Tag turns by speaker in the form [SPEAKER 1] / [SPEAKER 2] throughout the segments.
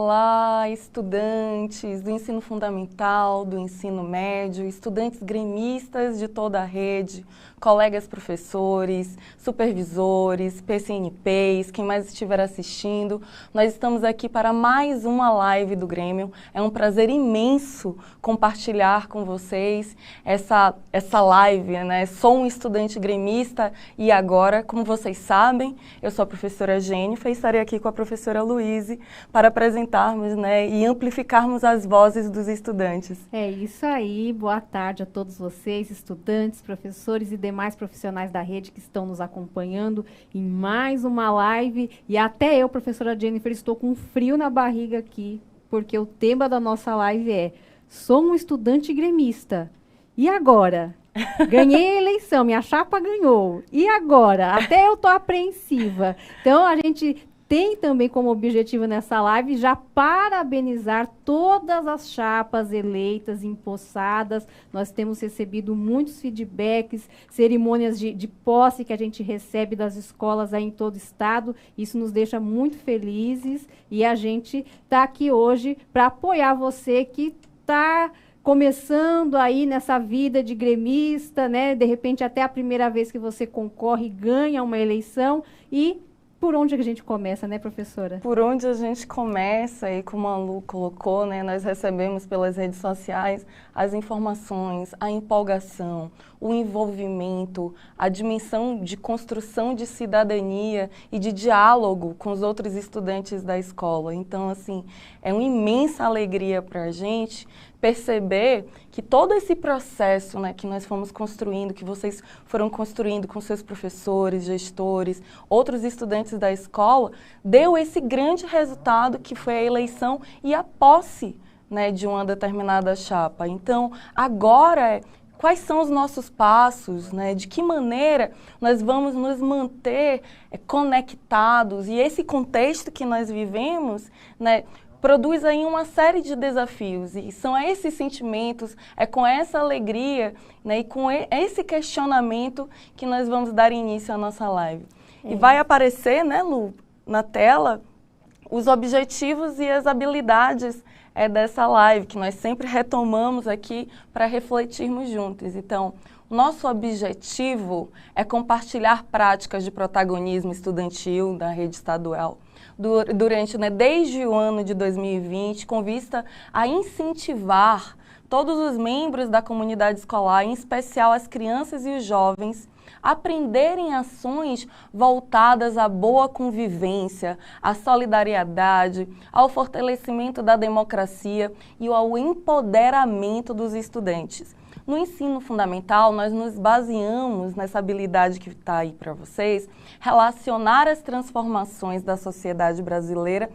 [SPEAKER 1] Olá, estudantes do ensino fundamental, do ensino médio, estudantes gremistas de toda a rede, colegas professores, supervisores, PCNPs, quem mais estiver assistindo. Nós estamos aqui para mais uma live do Grêmio. É um prazer imenso compartilhar com vocês essa live, né? Sou um estudante gremista e agora, como vocês sabem, eu sou a professora Jennifer e estarei aqui com a professora Luíse para apresentarmos, né, e amplificarmos as vozes dos estudantes.
[SPEAKER 2] É isso aí, boa tarde a todos vocês, estudantes, professores e demais profissionais da rede que estão nos acompanhando em mais uma live. E até eu, professora Jennifer, estou com frio na barriga aqui, porque o tema da nossa live é: sou um estudante gremista. E agora? Ganhei a eleição, minha chapa ganhou. E agora? Até eu estou apreensiva. Então, a gente tem também como objetivo nessa live já parabenizar todas as chapas eleitas, empossadas. Nós temos recebido muitos feedbacks, cerimônias de posse que a gente recebe das escolas aí em todo o estado. Isso nos deixa muito felizes e a gente está aqui hoje para apoiar você que está começando aí nessa vida de gremista, né? De repente até a primeira vez que você concorre e ganha uma eleição. E por onde a gente começa, né, professora?
[SPEAKER 1] Por onde a gente começa, e como a Lu colocou, né, nós recebemos pelas redes sociais as informações, a empolgação, o envolvimento, a dimensão de construção de cidadania e de diálogo com os outros estudantes da escola. Então, assim, é uma imensa alegria para a gente perceber que todo esse processo, né, que nós fomos construindo, que vocês foram construindo com seus professores, gestores, outros estudantes da escola, deu esse grande resultado que foi a eleição e a posse, né, de uma determinada chapa. Então, agora, quais são os nossos passos, né? De que maneira nós vamos nos manter conectados? E esse contexto que nós vivemos, né, produz aí uma série de desafios, e são esses sentimentos, é com essa alegria, né, e com esse questionamento que nós vamos dar início à nossa live. E vai aparecer, né, Lu, na tela, os objetivos e as habilidades dessa live, que nós sempre retomamos aqui para refletirmos juntos. Então, nosso objetivo é compartilhar práticas de protagonismo estudantil da rede estadual durante, né, desde o ano de 2020, com vista a incentivar todos os membros da comunidade escolar, em especial as crianças e os jovens, aprenderem ações voltadas à boa convivência, à solidariedade, ao fortalecimento da democracia e ao empoderamento dos estudantes. No ensino fundamental, nós nos baseamos nessa habilidade que está aí para vocês, relacionar as transformações da sociedade brasileira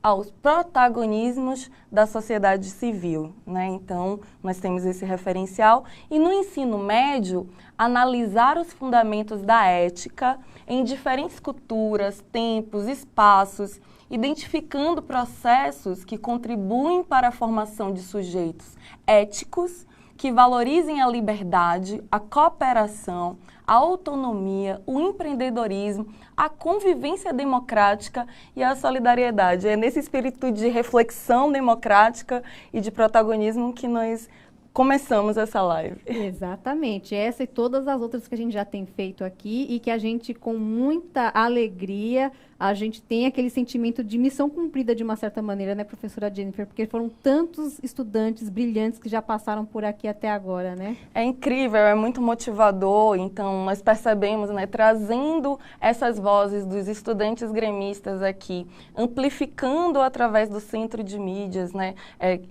[SPEAKER 1] aos protagonismos da sociedade civil, né? Então, nós temos esse referencial. E no ensino médio, analisar os fundamentos da ética em diferentes culturas, tempos, espaços, identificando processos que contribuem para a formação de sujeitos éticos, que valorizem a liberdade, a cooperação, a autonomia, o empreendedorismo, a convivência democrática e a solidariedade. É nesse espírito de reflexão democrática e de protagonismo que nós começamos essa live.
[SPEAKER 2] Exatamente, essa e todas as outras que a gente já tem feito aqui e que a gente, com muita alegria, a gente tem aquele sentimento de missão cumprida de uma certa maneira, né, professora Jennifer? Porque foram tantos estudantes brilhantes que já passaram por aqui até agora, né?
[SPEAKER 1] É incrível, é muito motivador. Então, nós percebemos, né, trazendo essas vozes dos estudantes gremistas aqui, amplificando através do Centro de Mídias, né,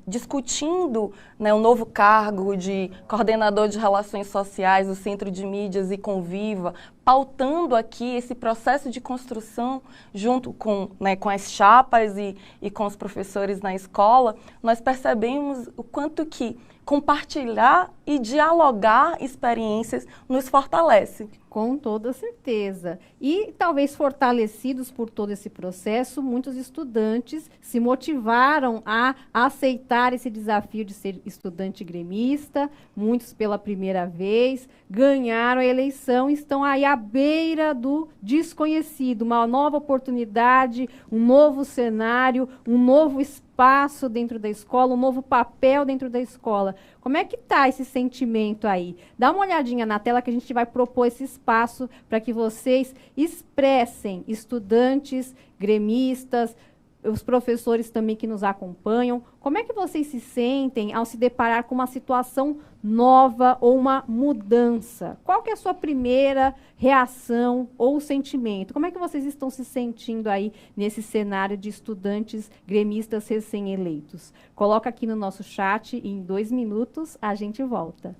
[SPEAKER 1] discutindo, né, o novo cargo de coordenador de relações sociais do Centro de Mídias e Conviva, pautando aqui esse processo de construção junto com, né, com as chapas e com os professores na escola. Nós percebemos o quanto que compartilhar e dialogar experiências nos fortalece.
[SPEAKER 2] Com toda certeza. E talvez fortalecidos por todo esse processo, muitos estudantes se motivaram a aceitar esse desafio de ser estudante gremista, muitos pela primeira vez, ganharam a eleição e estão aí à beira do desconhecido, uma nova oportunidade, um novo cenário, um novo espaço espaço dentro da escola, um novo papel dentro da escola. Como é que está esse sentimento aí? Dá uma olhadinha na tela que a gente vai propor esse espaço para que vocês expressem, estudantes, gremistas, os professores também que nos acompanham. Como é que vocês se sentem ao se deparar com uma situação nova ou uma mudança? Qual que é a sua primeira reação ou sentimento? Como é que vocês estão se sentindo aí nesse cenário de estudantes gremistas recém-eleitos? Coloca aqui no nosso chat e em 2 minutos a gente volta.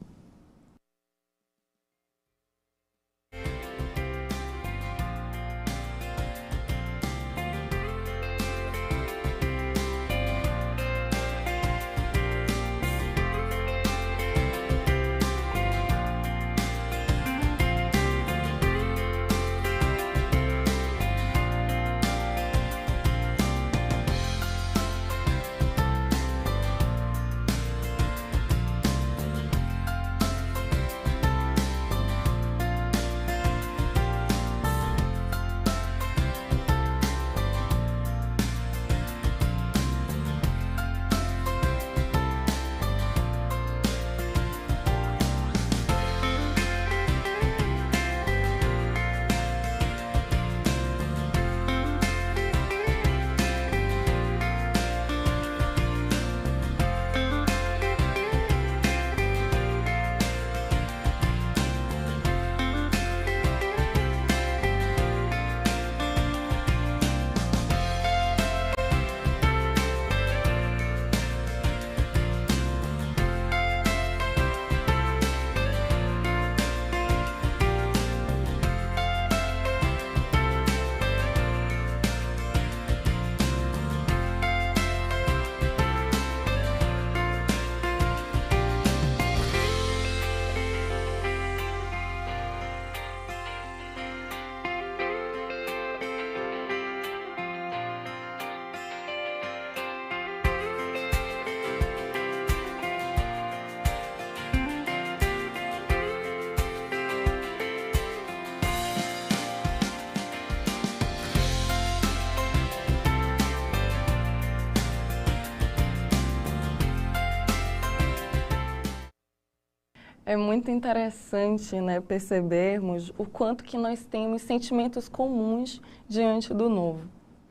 [SPEAKER 1] É muito interessante, né, percebermos o quanto que nós temos sentimentos comuns diante do novo,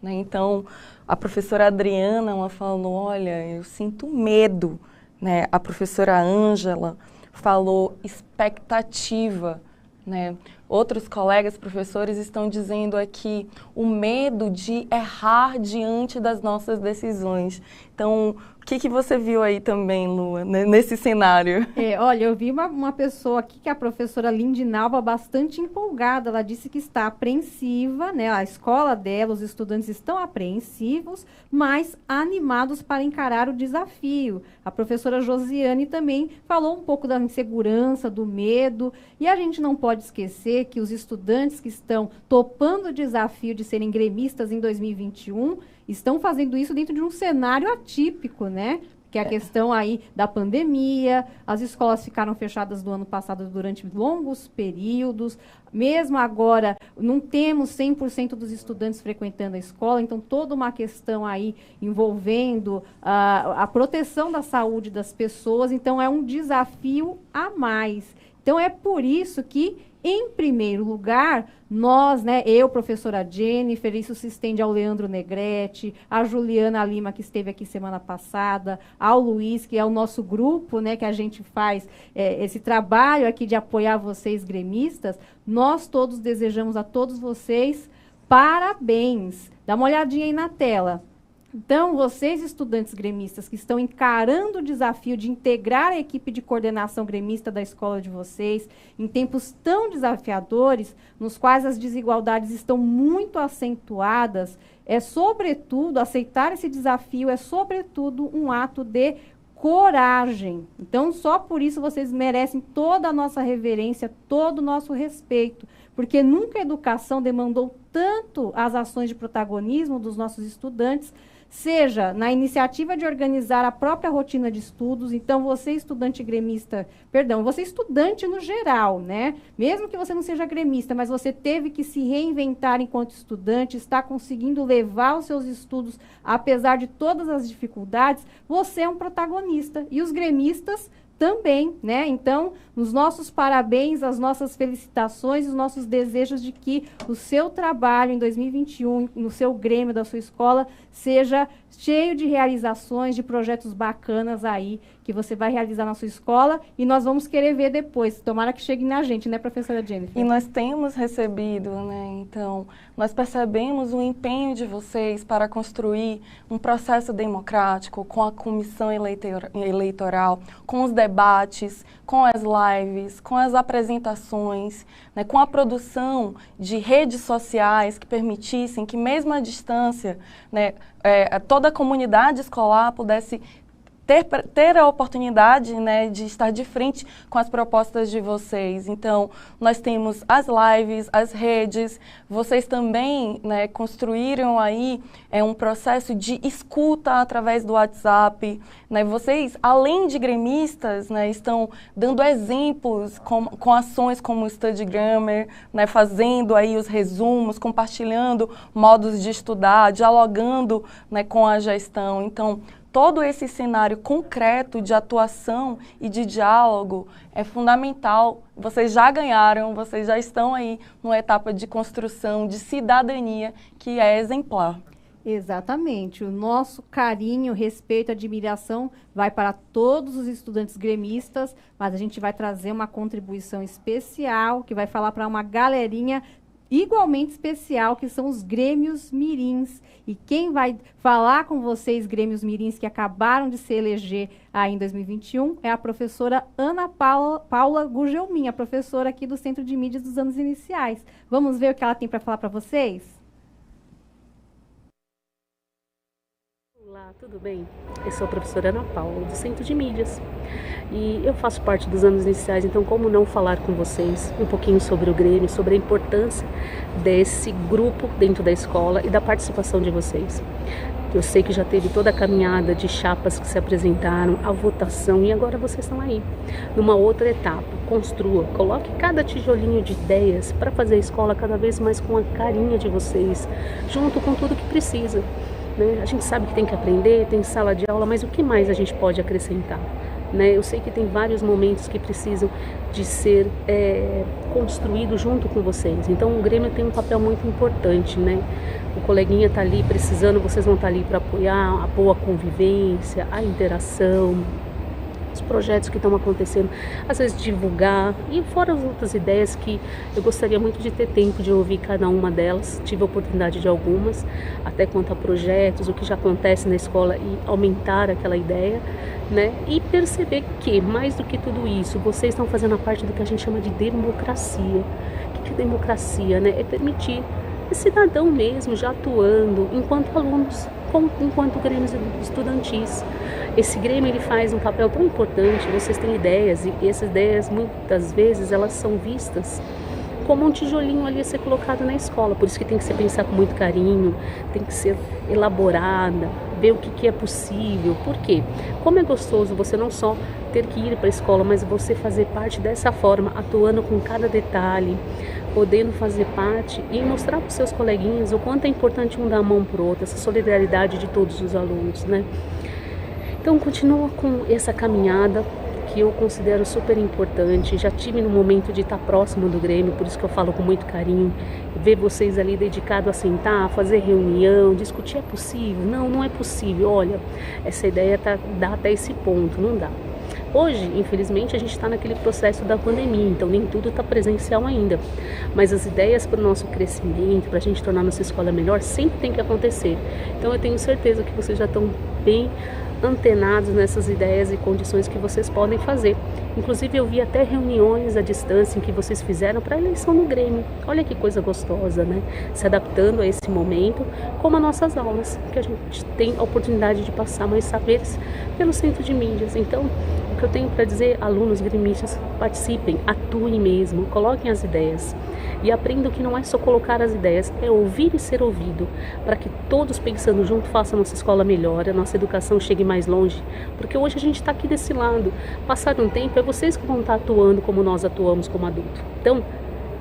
[SPEAKER 1] né? Então, a professora Adriana, ela falou, olha, eu sinto medo, né? A professora Ângela falou expectativa, né? Outros colegas professores estão dizendo aqui o medo de errar diante das nossas decisões. Então, o que você viu aí também, Lua, nesse cenário?
[SPEAKER 2] Olha, eu vi uma pessoa aqui, que é a professora Lindinalva, bastante empolgada. Ela disse que está apreensiva, né? A escola dela, os estudantes estão apreensivos, mas animados para encarar o desafio. A professora Josiane também falou um pouco da insegurança, do medo, e a gente não pode esquecer que os estudantes que estão topando o desafio de serem gremistas em 2021 estão fazendo isso dentro de um cenário atípico, né? Que é a questão aí da pandemia, as escolas ficaram fechadas do ano passado durante longos períodos, mesmo agora não temos 100% dos estudantes frequentando a escola, então toda uma questão aí envolvendo a proteção da saúde das pessoas, então é um desafio a mais. Então é por isso que, em primeiro lugar, nós, né, eu, professora Jennifer, isso se estende ao Leandro Negrete, a Juliana Lima, que esteve aqui semana passada, ao Luiz, que é o nosso grupo, né, que a gente faz esse trabalho aqui de apoiar vocês, gremistas. Nós todos desejamos a todos vocês parabéns. Dá uma olhadinha aí na tela. Então, vocês, estudantes gremistas, que estão encarando o desafio de integrar a equipe de coordenação gremista da escola de vocês, em tempos tão desafiadores, nos quais as desigualdades estão muito acentuadas, sobretudo, aceitar esse desafio é, sobretudo, um ato de coragem. Então, só por isso vocês merecem toda a nossa reverência, todo o nosso respeito, porque nunca a educação demandou tanto as ações de protagonismo dos nossos estudantes, seja na iniciativa de organizar a própria rotina de estudos. Então, você estudante gremista, perdão, você estudante no geral, né? Mesmo que você não seja gremista, mas você teve que se reinventar enquanto estudante, está conseguindo levar os seus estudos, apesar de todas as dificuldades, você é um protagonista. E os gremistas também, né? Então, os nossos parabéns, as nossas felicitações, os nossos desejos de que o seu trabalho em 2021, no seu grêmio da sua escola, seja cheio de realizações, de projetos bacanas aí, que você vai realizar na sua escola e nós vamos querer ver depois. Tomara que chegue na gente, né, professora Jennifer?
[SPEAKER 1] E nós temos recebido, né? Então, nós percebemos o empenho de vocês para construir um processo democrático com a comissão eleitoral, com os debates, com as lives, com as apresentações, né? Com a produção de redes sociais que permitissem que, mesmo à distância, né, toda a comunidade escolar pudesse ter a oportunidade, né, de estar de frente com as propostas de vocês. Então, nós temos as lives, as redes, vocês também, né, construíram aí um processo de escuta através do WhatsApp, né, vocês, além de gremistas, né, estão dando exemplos com ações como o Study Grammar, né, fazendo aí os resumos, compartilhando modos de estudar, dialogando, né, com a gestão. Então, todo esse cenário concreto de atuação e de diálogo é fundamental. Vocês já ganharam, vocês já estão aí numa etapa de construção, de cidadania, que é exemplar.
[SPEAKER 2] Exatamente. O nosso carinho, respeito, admiração vai para todos os estudantes gremistas, mas a gente vai trazer uma contribuição especial, que vai falar para uma galerinha igualmente especial, que são os grêmios mirins. E quem vai falar com vocês, grêmios mirins, que acabaram de se eleger aí em 2021, é a professora Ana Paula Gugelmin, a professora aqui do Centro de Mídias dos Anos Iniciais. Vamos ver o que ela tem para falar para vocês?
[SPEAKER 3] Olá, tudo bem? Eu sou a professora Ana Paula, do Centro de Mídias. E eu faço parte dos anos iniciais, então como não falar com vocês um pouquinho sobre o Grêmio, sobre a importância desse grupo dentro da escola e da participação de vocês. Eu sei que já teve toda a caminhada de chapas que se apresentaram, a votação, e agora vocês estão aí, numa outra etapa. Construa, coloque cada tijolinho de ideias para fazer a escola cada vez mais com a carinha de vocês, junto com tudo que precisa. Né? A gente sabe que tem que aprender, tem sala de aula, mas o que mais a gente pode acrescentar? Né? Eu sei que tem vários momentos que precisam de ser construídos junto com vocês. Então o Grêmio tem um papel muito importante, né? O coleguinha está ali precisando, vocês vão estar ali para apoiar a boa convivência, a interação, os projetos que estão acontecendo, às vezes divulgar, e fora as outras ideias que eu gostaria muito de ter tempo de ouvir cada uma delas. Tive a oportunidade de algumas, até quanto a projetos, o que já acontece na escola, e aumentar aquela ideia, né? E perceber que, mais do que tudo isso, vocês estão fazendo a parte do que a gente chama de democracia. O que é democracia, né? É permitir esse cidadão mesmo já atuando enquanto alunos, enquanto grêmios estudantis. Esse Grêmio, ele faz um papel tão importante, vocês têm ideias, e essas ideias muitas vezes elas são vistas como um tijolinho ali a ser colocado na escola, por isso que tem que ser pensado com muito carinho, tem que ser elaborada, ver o que é possível. Por quê? Como é gostoso você não só ter que ir para a escola, mas você fazer parte dessa forma, atuando com cada detalhe, podendo fazer parte e mostrar para os seus coleguinhas o quanto é importante um dar a mão para o outro, essa solidariedade de todos os alunos, né? Então continua com essa caminhada que eu considero super importante. Já tive no momento de estar próximo do Grêmio, por isso que eu falo com muito carinho, ver vocês ali dedicados a sentar, fazer reunião, discutir, é possível? Não, não é possível, olha, essa ideia dá até esse ponto, não dá. Hoje, infelizmente, a gente está naquele processo da pandemia, então nem tudo está presencial ainda. Mas as ideias para o nosso crescimento, para a gente tornar nossa escola melhor, sempre tem que acontecer. Então eu tenho certeza que vocês já estão bem antenados nessas ideias e condições que vocês podem fazer. Inclusive eu vi até reuniões à distância em que vocês fizeram para a eleição no Grêmio. Olha que coisa gostosa, né? Se adaptando a esse momento, como as nossas aulas, que a gente tem a oportunidade de passar mais saberes pelo Centro de Mídias. Então, o que eu tenho para dizer, alunos gremistas, participem, atuem mesmo, coloquem as ideias. e aprendam que não é só colocar as ideias, é ouvir e ser ouvido, para que todos pensando junto façam a nossa escola melhor, a nossa educação chegue mais longe, porque hoje a gente está aqui desse lado. Passado um tempo, é vocês que vão estar atuando como nós atuamos como adulto. Então,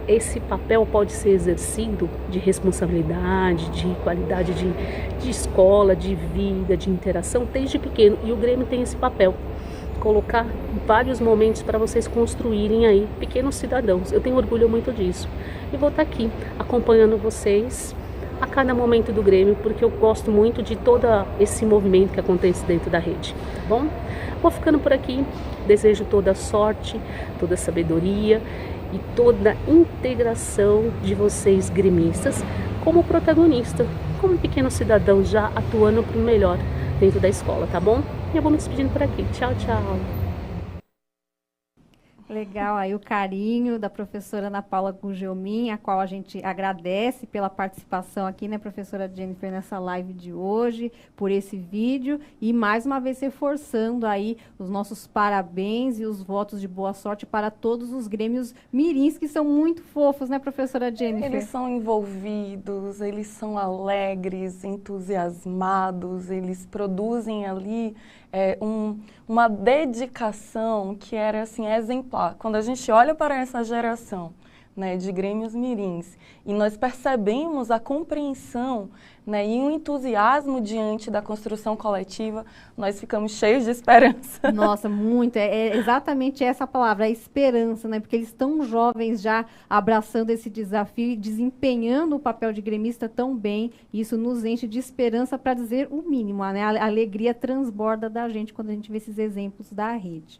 [SPEAKER 3] esse papel pode ser exercido de responsabilidade, de qualidade de escola, de vida, de interação, desde pequeno. E o Grêmio tem esse papel, colocar vários momentos para vocês construírem aí pequenos cidadãos. Eu tenho orgulho muito disso. E vou estar aqui acompanhando vocês a cada momento do Grêmio, porque eu gosto muito de todo esse movimento que acontece dentro da rede, tá bom? Vou ficando por aqui, desejo toda sorte, toda sabedoria e toda a integração de vocês gremistas como protagonista, como pequeno cidadão já atuando para o melhor dentro da escola, tá bom? E eu vou me despedindo por aqui. Tchau, tchau.
[SPEAKER 2] Legal, aí o carinho da professora Ana Paula Gugelmin, a qual a gente agradece pela participação aqui, né, professora Jennifer, nessa live de hoje, por esse vídeo, e mais uma vez reforçando aí os nossos parabéns e os votos de boa sorte para todos os grêmios mirins, que são muito fofos, né, professora Jennifer?
[SPEAKER 1] Eles são envolvidos, eles são alegres, entusiasmados, eles produzem ali uma dedicação que era assim exemplar. Quando a gente olha para essa geração, né, de grêmios mirins e nós percebemos a compreensão, né, e o entusiasmo diante da construção coletiva, nós ficamos cheios de esperança.
[SPEAKER 2] Nossa, muito. É exatamente essa palavra, a esperança, né? Porque eles estão jovens já abraçando esse desafio e desempenhando o papel de gremista tão bem. Isso nos enche de esperança, para dizer o mínimo, né? A alegria transborda da gente quando a gente vê esses exemplos da rede.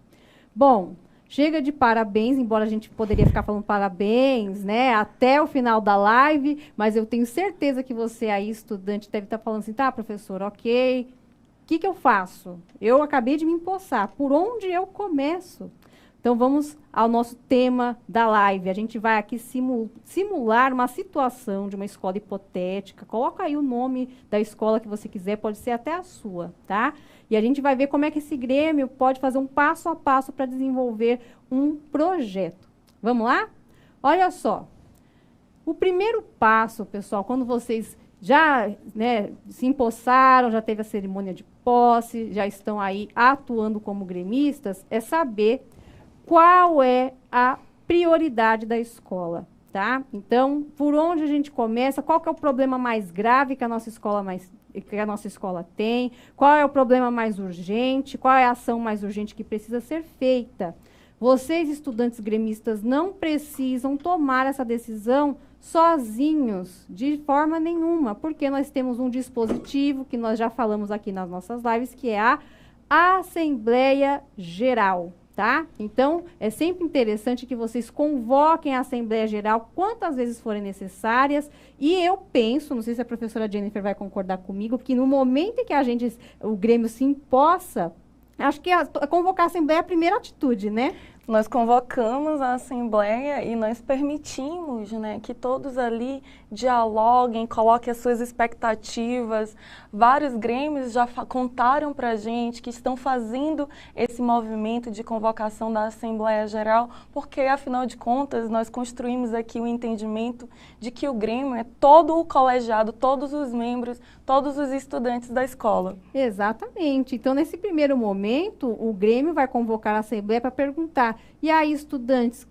[SPEAKER 2] Bom, chega de parabéns, embora a gente poderia ficar falando parabéns, né, até o final da live, mas eu tenho certeza que você aí, estudante, deve estar falando assim, tá, professor, ok, o que eu faço? Eu acabei de me empossar, por onde eu começo? Então, vamos ao nosso tema da live. A gente vai aqui simular uma situação de uma escola hipotética. Coloca aí o nome da escola que você quiser, pode ser até a sua, tá? E a gente vai ver como é que esse Grêmio pode fazer um passo a passo para desenvolver um projeto. Vamos lá? Olha só. O primeiro passo, pessoal, quando vocês já, né, se empossaram, já teve a cerimônia de posse, já estão aí atuando como gremistas, é saber qual é a prioridade da escola, tá? Então, por onde a gente começa? Qual que é o problema mais grave que a nossa escola tem? Qual é o problema mais urgente? Qual é a ação mais urgente que precisa ser feita? Vocês, estudantes gremistas, não precisam tomar essa decisão sozinhos, de forma nenhuma, porque nós temos um dispositivo que nós já falamos aqui nas nossas lives, que é a Assembleia Geral. Tá? Então, é sempre interessante que vocês convoquem a Assembleia Geral quantas vezes forem necessárias. E eu penso, não sei se a professora Jennifer vai concordar comigo, que no momento em que o Grêmio se empossa, acho que convocar a Assembleia é a primeira atitude, né?
[SPEAKER 1] Nós convocamos a Assembleia e nós permitimos, né, que todos ali dialoguem, coloquem as suas expectativas. Vários grêmios já contaram para a gente que estão fazendo esse movimento de convocação da Assembleia Geral, porque, afinal de contas, nós construímos aqui o entendimento de que o Grêmio é todo o colegiado, todos os membros, todos os estudantes da escola.
[SPEAKER 2] Exatamente. Então, nesse primeiro momento, o Grêmio vai convocar a Assembleia para perguntar: e aí, estudantes,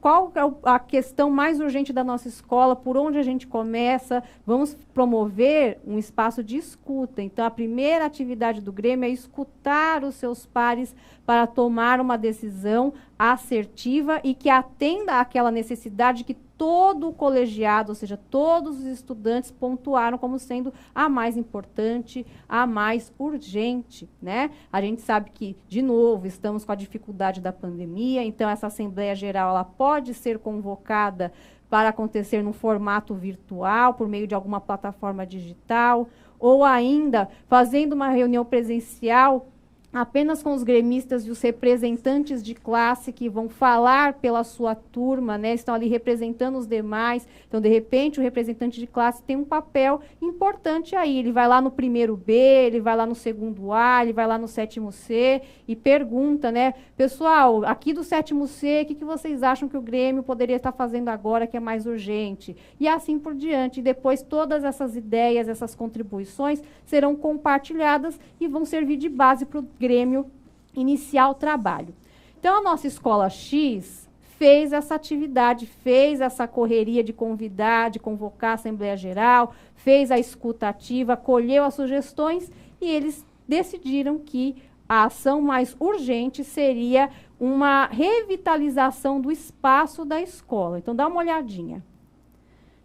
[SPEAKER 2] qual é a questão mais urgente da nossa escola? Por onde a gente começa? Vamos promover um espaço de escuta. Então, a primeira atividade do Grêmio é escutar os seus pares para tomar uma decisão assertiva e que atenda àquela necessidade que todo o colegiado, ou seja, todos os estudantes pontuaram como sendo a mais importante, a mais urgente, né? A gente sabe que, de novo, estamos com a dificuldade da pandemia, então essa Assembleia Geral ela pode ser convocada para acontecer no formato virtual, por meio de alguma plataforma digital, ou ainda fazendo uma reunião presencial apenas com os gremistas e os representantes de classe que vão falar pela sua turma, né? Estão ali representando os demais. Então, de repente, o representante de classe tem um papel importante aí. Ele vai lá no primeiro B, ele vai lá no segundo A, ele vai lá no sétimo C e pergunta, né? Pessoal, aqui do sétimo C, o que vocês acham que o Grêmio poderia estar fazendo agora que é mais urgente? E assim por diante. E depois, todas essas ideias, essas contribuições serão compartilhadas e vão servir de base para o Grêmio iniciar o trabalho. Então, a nossa Escola X fez essa atividade, fez essa correria de convidar, de convocar a Assembleia Geral, fez a escuta ativa, colheu as sugestões e eles decidiram que a ação mais urgente seria uma revitalização do espaço da escola. Então, dá uma olhadinha.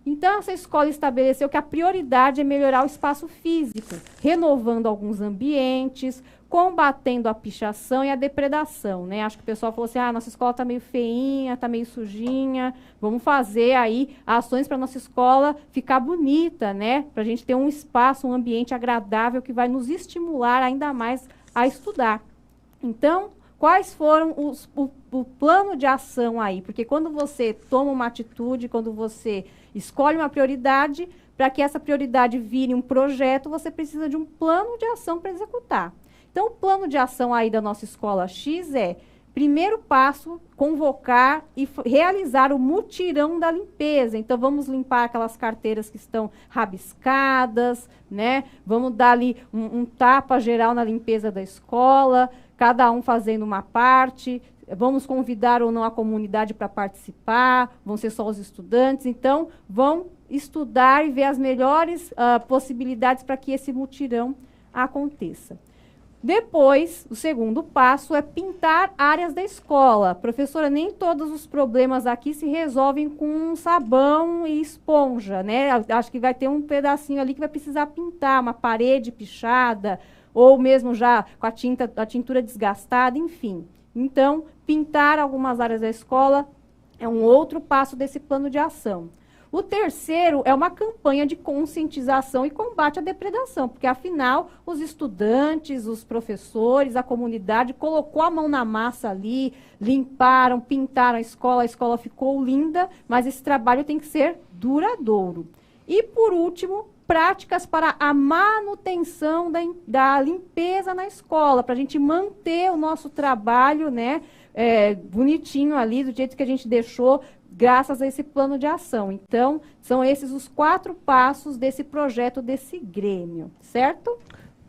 [SPEAKER 2] Então, essa escola estabeleceu que a prioridade é melhorar o espaço físico, renovando alguns ambientes, combatendo a pichação e a depredação, né? Acho que o pessoal falou assim, nossa escola está meio feinha, está meio sujinha, vamos fazer aí ações para a nossa escola ficar bonita, né? Para a gente ter um espaço, um ambiente agradável que vai nos estimular ainda mais a estudar. Então, quais foram o plano de ação aí? Porque quando você toma uma atitude, quando você escolhe uma prioridade, para que essa prioridade vire um projeto, você precisa de um plano de ação para executar. Então, o plano de ação aí da nossa Escola X é, primeiro passo, convocar e realizar o mutirão da limpeza. Então, vamos limpar aquelas carteiras que estão rabiscadas, né? Vamos dar ali um tapa geral na limpeza da escola, cada um fazendo uma parte. Vamos convidar ou não a comunidade para participar, vão ser só os estudantes. Então, vão estudar e ver as melhores possibilidades para que esse mutirão aconteça. Depois, o segundo passo é pintar áreas da escola. Professora, nem todos os problemas aqui se resolvem com sabão e esponja, né? Acho que vai ter um pedacinho ali que vai precisar pintar, uma parede pichada, ou mesmo já com a tintura desgastada, enfim. Então, pintar algumas áreas da escola é um outro passo desse plano de ação. O terceiro é uma campanha de conscientização e combate à depredação, porque, afinal, os estudantes, os professores, a comunidade colocou a mão na massa ali, limparam, pintaram a escola ficou linda, mas esse trabalho tem que ser duradouro. E, por último, práticas para a manutenção da limpeza na escola, para a gente manter o nosso trabalho, né, bonitinho ali, do jeito que a gente deixou, graças a esse plano de ação. Então, são esses os 4 passos desse projeto, desse Grêmio, certo?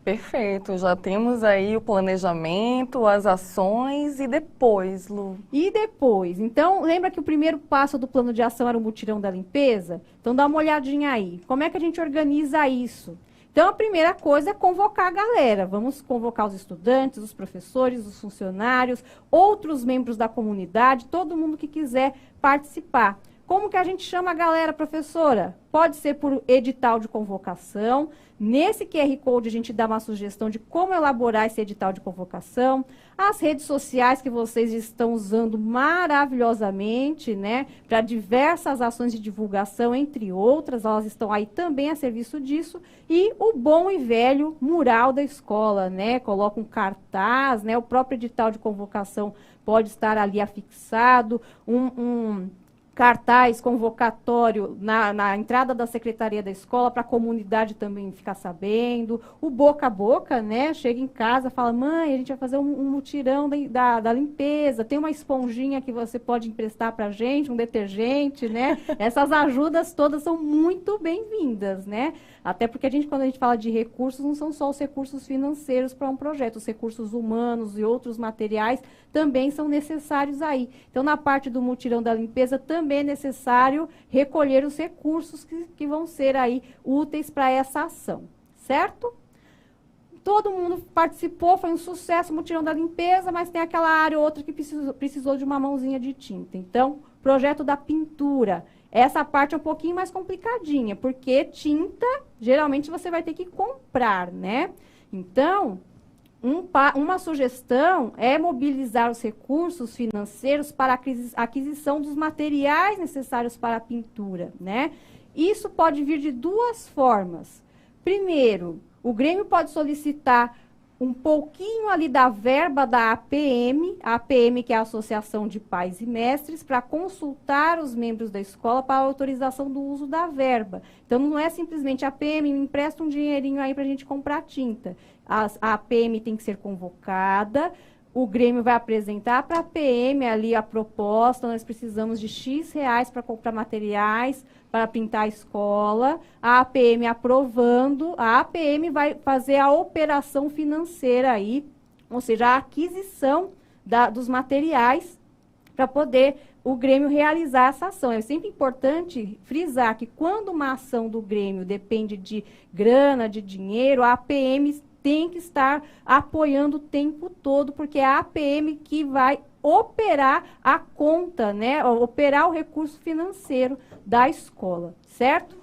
[SPEAKER 1] Perfeito, já temos aí o planejamento, as ações e depois, Lu?
[SPEAKER 2] E depois? Então, lembra que o primeiro passo do plano de ação era o mutirão da limpeza? Então, dá uma olhadinha aí. Como é que a gente organiza isso? Então, a primeira coisa é convocar a galera. Vamos convocar os estudantes, os professores, os funcionários, outros membros da comunidade, todo mundo que quiser participar. Como que a gente chama a galera, professora? Pode ser por edital de convocação. Nesse QR Code a gente dá uma sugestão de como elaborar esse edital de convocação. As redes sociais que vocês estão usando maravilhosamente, né? Para diversas ações de divulgação, entre outras, elas estão aí também a serviço disso. E o bom e velho mural da escola, né? Coloca um cartaz, né? O próprio edital de convocação pode estar ali afixado, um cartaz convocatório na entrada da secretaria da escola para a comunidade também ficar sabendo. O boca a boca, né? Chega em casa, fala, mãe, a gente vai fazer um mutirão da limpeza, tem uma esponjinha que você pode emprestar para a gente, um detergente, né? Essas ajudas todas são muito bem-vindas, né? Até porque quando a gente fala de recursos, não são só os recursos financeiros para um projeto, os recursos humanos e outros materiais também são necessários aí. Então, na parte do mutirão da limpeza, também é necessário recolher os recursos que vão ser aí úteis para essa ação, certo? Todo mundo participou, foi um sucesso o mutirão da limpeza, mas tem aquela área ou outra que precisou de uma mãozinha de tinta. Então, projeto da pintura. Essa parte é um pouquinho mais complicadinha, porque tinta, geralmente, você vai ter que comprar, né? Então, uma sugestão é mobilizar os recursos financeiros para a aquisição dos materiais necessários para a pintura, né? Isso pode vir de 2 formas. Primeiro, o Grêmio pode solicitar um pouquinho ali da verba da APM, a APM que é a Associação de Pais e Mestres, para consultar os membros da escola para a autorização do uso da verba. Então, não é simplesmente a APM, me empresta um dinheirinho aí para a gente comprar tinta. A APM tem que ser convocada, o Grêmio vai apresentar para a APM ali a proposta, nós precisamos de X reais para comprar materiais, para pintar a escola, a APM aprovando, a APM vai fazer a operação financeira aí, ou seja, a aquisição dos materiais para poder o Grêmio realizar essa ação. É sempre importante frisar que quando uma ação do Grêmio depende de grana, de dinheiro, a APM tem que estar apoiando o tempo todo, porque é a APM que vai operar a conta, né? Operar o recurso financeiro da escola, certo?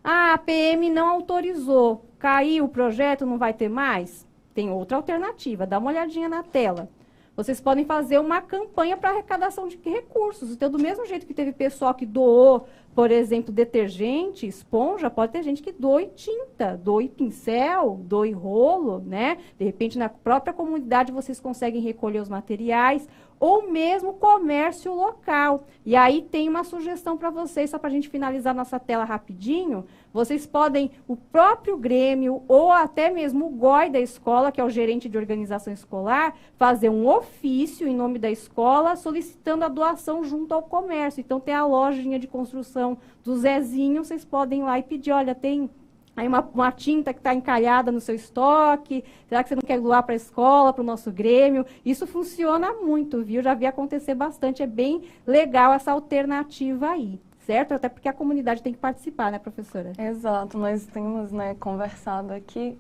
[SPEAKER 2] A APM não autorizou, caiu o projeto, não vai ter mais? Tem outra alternativa, dá uma olhadinha na tela. Vocês podem fazer uma campanha para arrecadação de recursos. Então, do mesmo jeito que teve pessoal que doou, por exemplo, detergente, esponja, pode ter gente que doe tinta, doe pincel, doe rolo, né? De repente, na própria comunidade, vocês conseguem recolher os materiais, ou mesmo comércio local. E aí tem uma sugestão para vocês, só para a gente finalizar nossa tela rapidinho. Vocês podem, o próprio Grêmio, ou até mesmo o GOI da escola, que é o gerente de organização escolar, fazer um ofício em nome da escola, solicitando a doação junto ao comércio. Então, tem a lojinha de construção do Zezinho, vocês podem ir lá e pedir, olha, tem aí uma tinta que está encalhada no seu estoque, será que você não quer doar para a escola, para o nosso Grêmio? Isso funciona muito, viu? Já vi acontecer bastante, é bem legal essa alternativa aí, certo? Até porque a comunidade tem que participar, né, professora?
[SPEAKER 1] Exato, nós temos, né, conversado aqui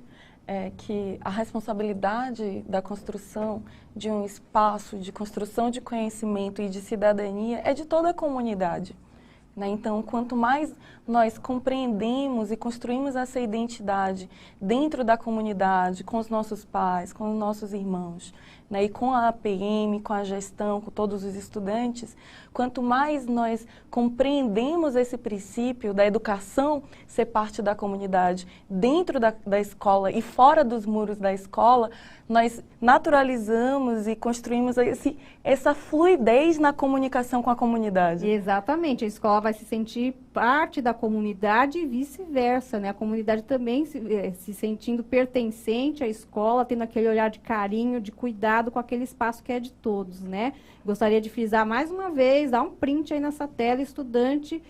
[SPEAKER 1] que a responsabilidade da construção de um espaço de construção de conhecimento e de cidadania é de toda a comunidade. Né? Então, quanto mais nós compreendemos e construímos essa identidade dentro da comunidade, com os nossos pais, com os nossos irmãos, né? E com a APM, com a gestão, com todos os estudantes, quanto mais nós compreendemos esse princípio da educação ser parte da comunidade, dentro da escola e fora dos muros da escola, nós naturalizamos e construímos essa fluidez na comunicação com a comunidade.
[SPEAKER 2] Exatamente, a escola vai se sentir parte da comunidade e vice-versa, né? A comunidade também se sentindo pertencente à escola, tendo aquele olhar de carinho, de cuidado com aquele espaço que é de todos, né? Gostaria de frisar mais uma vez, dar um print aí nessa tela, estudante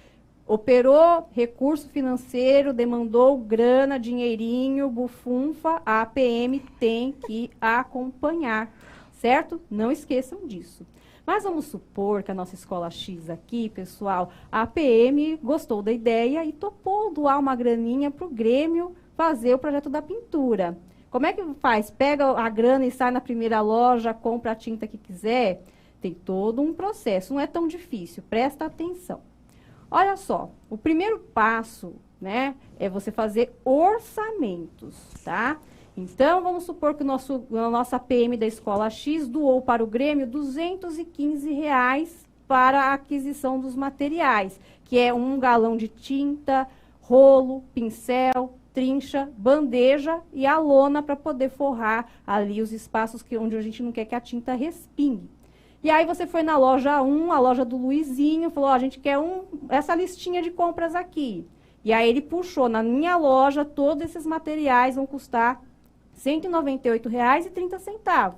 [SPEAKER 2] operou recurso financeiro, demandou grana, dinheirinho, bufunfa, a APM tem que acompanhar, certo? Não esqueçam disso. Mas vamos supor que a nossa escola X aqui, pessoal, a APM gostou da ideia e topou doar uma graninha para o Grêmio fazer o projeto da pintura. Como é que faz? Pega a grana e sai na primeira loja, compra a tinta que quiser? Tem todo um processo, não é tão difícil, presta atenção. Olha só, o primeiro passo, né, é você fazer orçamentos, tá? Então, vamos supor que a nossa PM da Escola X doou para o Grêmio R$215 para a aquisição dos materiais, que é 1 galão de tinta, rolo, pincel, trincha, bandeja e a lona para poder forrar ali os espaços onde a gente não quer que a tinta respingue. E aí você foi na loja 1, a loja do Luizinho, falou, a gente quer essa listinha de compras aqui. E aí ele puxou, na minha loja, todos esses materiais vão custar R$198,30.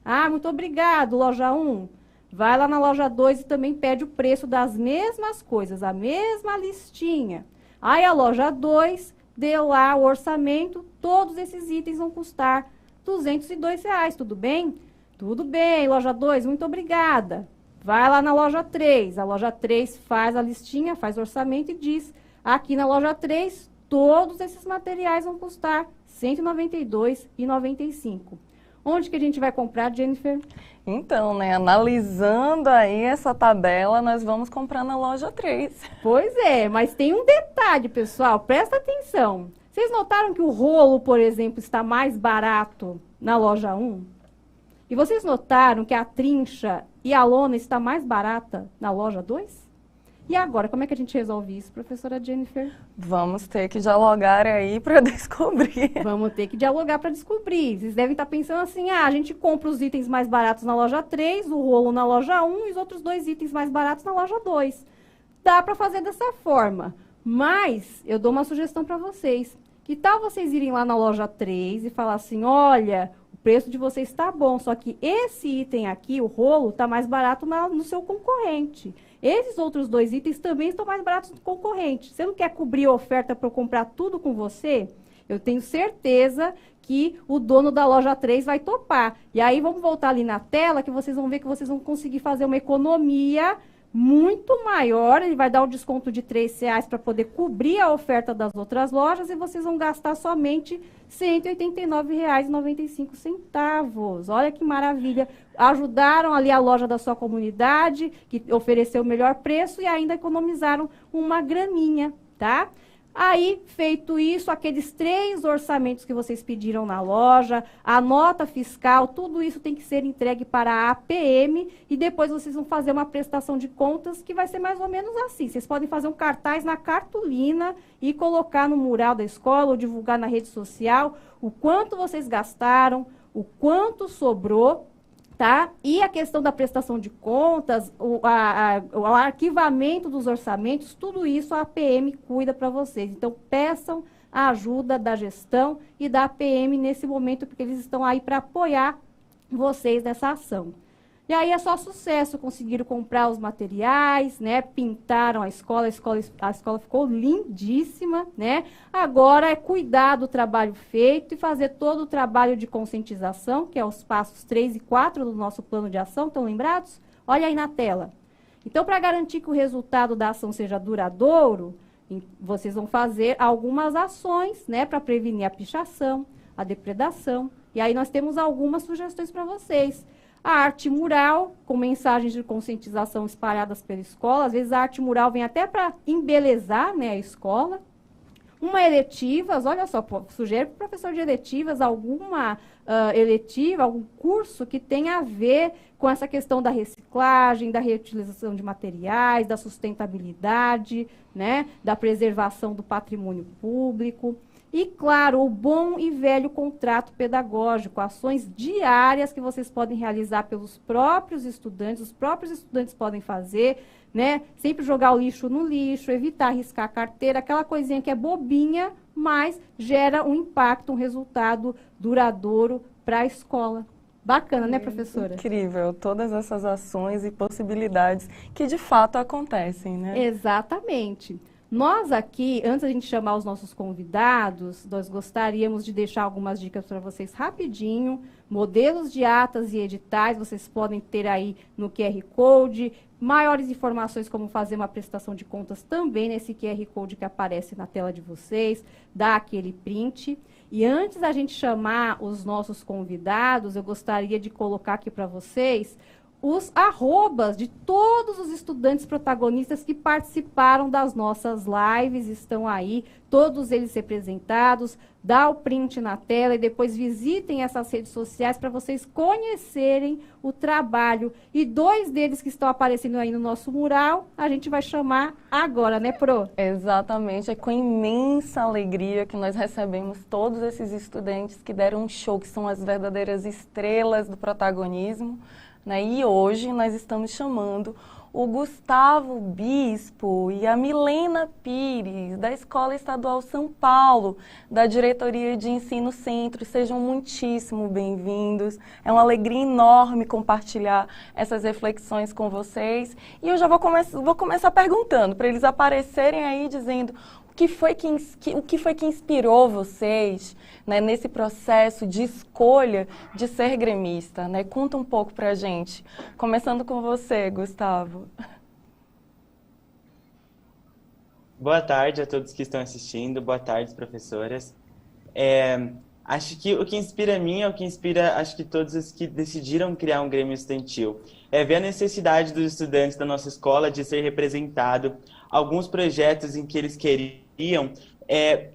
[SPEAKER 2] Ah, muito obrigado, loja 1. Vai lá na loja 2 e também pede o preço das mesmas coisas, a mesma listinha. Aí a loja 2 deu lá o orçamento, todos esses itens vão custar R$202, tudo bem? Tudo bem, loja 2, muito obrigada. Vai lá na loja 3. A loja 3 faz a listinha, faz o orçamento e diz, aqui na loja 3, todos esses materiais vão custar R$192,95. Onde que a gente vai comprar, Jennifer?
[SPEAKER 1] Então, né, analisando aí essa tabela, nós vamos comprar na loja 3.
[SPEAKER 2] Pois é, mas tem um detalhe, pessoal, presta atenção. Vocês notaram que o rolo, por exemplo, está mais barato na loja 1? E vocês notaram que a trincha e a lona está mais barata na loja 2? E agora, como é que a gente resolve isso, professora Jennifer?
[SPEAKER 1] Vamos ter que dialogar aí para descobrir.
[SPEAKER 2] Vamos ter que dialogar para descobrir. Vocês devem estar pensando assim, a gente compra os itens mais baratos na loja 3, o rolo na loja 1 e os outros 2 itens mais baratos na loja 2. Dá para fazer dessa forma, mas eu dou uma sugestão para vocês. Que tal vocês irem lá na loja 3 e falar assim, olha, o preço de vocês está bom, só que esse item aqui, o rolo, está mais barato no seu concorrente. Esses outros 2 itens também estão mais baratos do concorrente. Você não quer cobrir a oferta para eu comprar tudo com você? Eu tenho certeza que o dono da loja 3 vai topar. E aí vamos voltar ali na tela que vocês vão ver que vocês vão conseguir fazer uma economia muito maior. Ele vai dar um desconto de R$3 para poder cobrir a oferta das outras lojas e vocês vão gastar somente R$ 189,95. Olha que maravilha. Ajudaram ali a loja da sua comunidade, que ofereceu o melhor preço e ainda economizaram uma graninha, tá? Aí, feito isso, aqueles 3 orçamentos que vocês pediram na loja, a nota fiscal, tudo isso tem que ser entregue para a APM e depois vocês vão fazer uma prestação de contas que vai ser mais ou menos assim. Vocês podem fazer um cartaz na cartolina e colocar no mural da escola ou divulgar na rede social o quanto vocês gastaram, o quanto sobrou, tá? E a questão da prestação de contas, o arquivamento dos orçamentos, tudo isso a APM cuida para vocês. Então, peçam a ajuda da gestão e da APM nesse momento, porque eles estão aí para apoiar vocês nessa ação. E aí é só sucesso, conseguiram comprar os materiais, né? Pintaram a escola ficou lindíssima, né? Agora é cuidar do trabalho feito e fazer todo o trabalho de conscientização, que é os passos 3 e 4 do nosso plano de ação, estão lembrados? Olha aí na tela. Então, para garantir que o resultado da ação seja duradouro, vocês vão fazer algumas ações, né? Para prevenir a pichação, a depredação. E aí nós temos algumas sugestões para vocês. A arte mural, com mensagens de conscientização espalhadas pela escola. Às vezes a arte mural vem até para embelezar, né, a escola. Uma eletivas, olha só, sugere para o professor de eletivas alguma eletiva, algum curso que tenha a ver com essa questão da reciclagem, da reutilização de materiais, da sustentabilidade, né, da preservação do patrimônio público. E, claro, o bom e velho contrato pedagógico, ações diárias que vocês podem realizar pelos próprios estudantes, os próprios estudantes podem fazer, né? Sempre jogar o lixo no lixo, evitar riscar a carteira, aquela coisinha que é bobinha, mas gera um impacto, um resultado duradouro para a escola. Bacana, né, professora?
[SPEAKER 1] Incrível, todas essas ações e possibilidades que de fato acontecem, né?
[SPEAKER 2] Exatamente. Nós aqui, antes da gente chamar os nossos convidados, nós gostaríamos de deixar algumas dicas para vocês rapidinho. Modelos de atas e editais, vocês podem ter aí no QR Code. Maiores informações como fazer uma prestação de contas também nesse QR Code que aparece na tela de vocês. Dá aquele print. E antes da gente chamar os nossos convidados, eu gostaria de colocar aqui para vocês os arrobas de todos os estudantes protagonistas que participaram das nossas lives, estão aí, todos eles representados. Dá o print na tela e depois visitem essas redes sociais para vocês conhecerem o trabalho. E 2 deles que estão aparecendo aí no nosso mural, a gente vai chamar agora, né, Pro?
[SPEAKER 1] Exatamente, é com imensa alegria que nós recebemos todos esses estudantes que deram um show, que são as verdadeiras estrelas do protagonismo. Né? E hoje nós estamos chamando o Gustavo Bispo e a Milena Pires, da Escola Estadual São Paulo, da Diretoria de Ensino Centro. Sejam muitíssimo bem-vindos. É uma alegria enorme compartilhar essas reflexões com vocês. E eu já vou começar perguntando, para eles aparecerem aí dizendo o que foi que inspirou vocês, né, nesse processo de escolha de ser gremista, né? Conta um pouco pra gente. Começando com você, Gustavo.
[SPEAKER 4] Boa tarde a todos que estão assistindo, boa tarde, professoras. Acho que o que inspira a mim é o que inspira, acho que todos os que decidiram criar um grêmio estudantil. É ver a necessidade dos estudantes da nossa escola de ser representado, alguns projetos em que eles queriam